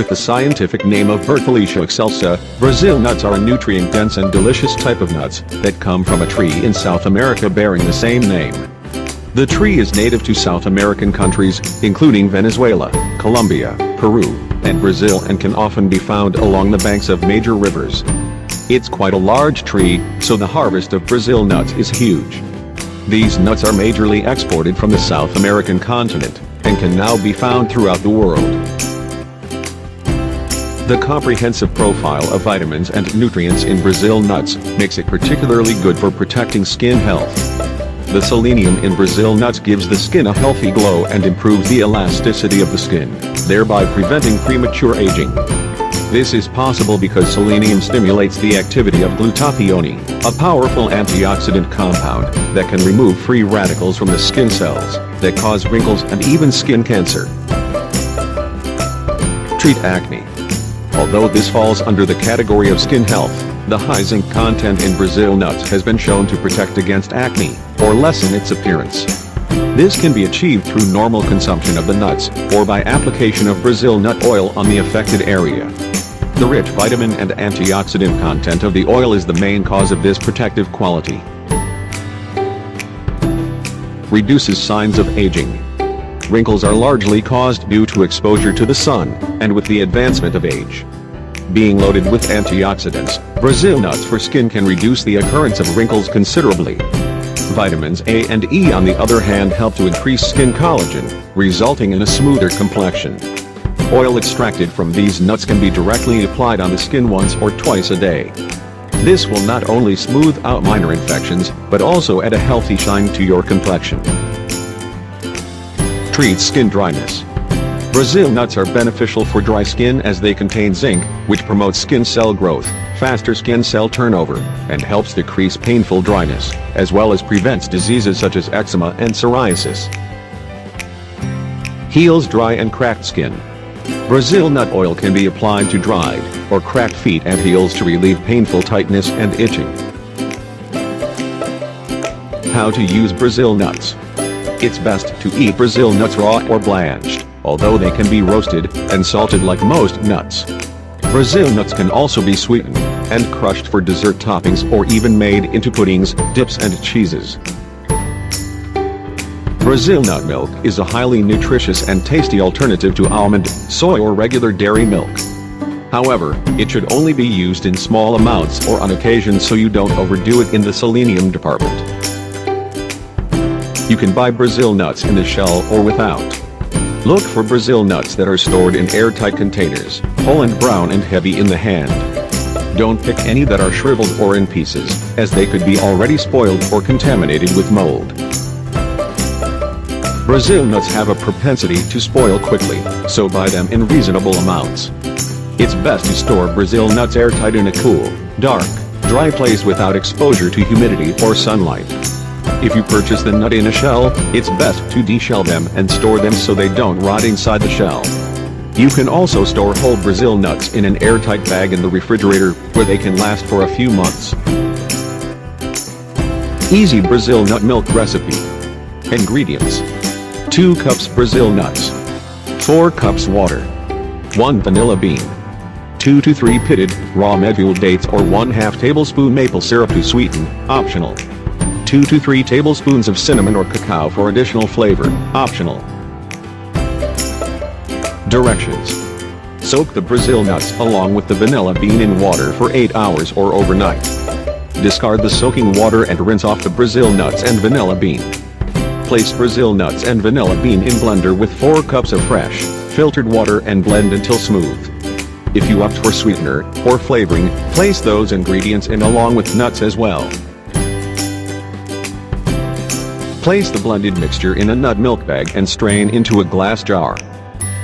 with the scientific name of Bertholletia excelsa. Brazil nuts are a nutrient-dense and delicious type of nuts that come from a tree in South America bearing the same name. The tree is native to South American countries, including Venezuela, Colombia, Peru, and Brazil, and can often be found along the banks of major rivers. It's quite a large tree, so the harvest of Brazil nuts is huge. These nuts are majorly exported from the South American continent, and can now be found throughout the world. The comprehensive profile of vitamins and nutrients in Brazil nuts makes it particularly good for protecting skin health. The selenium in Brazil nuts gives the skin a healthy glow and improves the elasticity of the skin, thereby preventing premature aging. This is possible because selenium stimulates the activity of glutathione, a powerful antioxidant compound that can remove free radicals from the skin cells that cause wrinkles and even skin cancer. Treat acne. Although this falls under the category of skin health, the high zinc content in Brazil nuts has been shown to protect against acne, or lessen its appearance. This can be achieved through normal consumption of the nuts, or by application of Brazil nut oil on the affected area. The rich vitamin and antioxidant content of the oil is the main cause of this protective quality. Reduces signs of aging. Wrinkles are largely caused due to exposure to the sun, and with the advancement of age. Being loaded with antioxidants, Brazil nuts for skin can reduce the occurrence of wrinkles considerably. Vitamins A and E on the other hand help to increase skin collagen, resulting in a smoother complexion. Oil extracted from these nuts can be directly applied on the skin once or twice a day. This will not only smooth out minor infections, but also add a healthy shine to your complexion. Treats skin dryness. Brazil nuts are beneficial for dry skin as they contain zinc, which promotes skin cell growth, faster skin cell turnover, and helps decrease painful dryness, as well as prevents diseases such as eczema and psoriasis. Heals dry and cracked skin. Brazil nut oil can be applied to dried or cracked feet and heels to relieve painful tightness and itching. How to use Brazil nuts. It's best to eat Brazil nuts raw or blanched, although they can be roasted and salted like most nuts. Brazil nuts can also be sweetened and crushed for dessert toppings or even made into puddings, dips and cheeses. Brazil nut milk is a highly nutritious and tasty alternative to almond, soy or regular dairy milk. However, it should only be used in small amounts or on occasion so you don't overdo it in the selenium department. You can buy Brazil nuts in the shell or without. Look for Brazil nuts that are stored in airtight containers, whole and brown and heavy in the hand. Don't pick any that are shriveled or in pieces, as they could be already spoiled or contaminated with mold. Brazil nuts have a propensity to spoil quickly, so buy them in reasonable amounts. It's best to store Brazil nuts airtight in a cool, dark, dry place without exposure to humidity or sunlight. If you purchase the nut in a shell, it's best to deshell them and store them so they don't rot inside the shell. You can also store whole Brazil nuts in an airtight bag in the refrigerator, where they can last for a few months. Easy Brazil nut milk recipe. Ingredients: 2 cups Brazil nuts, 4 cups water, 1 vanilla bean, 2 to 3 pitted, raw medjool dates or 1/2 tablespoon maple syrup to sweeten, optional. 2 to 3 tablespoons of cinnamon or cacao for additional flavor, optional. Directions. Soak the Brazil nuts along with the vanilla bean in water for 8 hours or overnight. Discard the soaking water and rinse off the Brazil nuts and vanilla bean. Place Brazil nuts and vanilla bean in blender with 4 cups of fresh, filtered water and blend until smooth. If you opt for sweetener or flavoring, place those ingredients in along with nuts as well. Place the blended mixture in a nut milk bag and strain into a glass jar.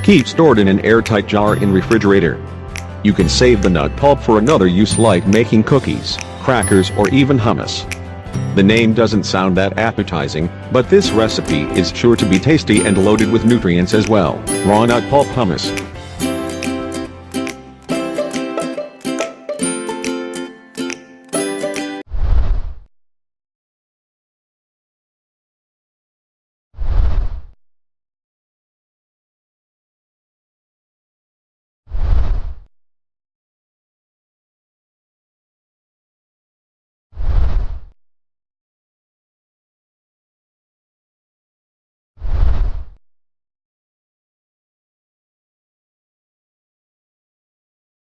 Keep stored in an airtight jar in refrigerator. You can save the nut pulp for another use like making cookies, crackers or even hummus. The name doesn't sound that appetizing, but this recipe is sure to be tasty and loaded with nutrients as well. Raw nut pulp hummus.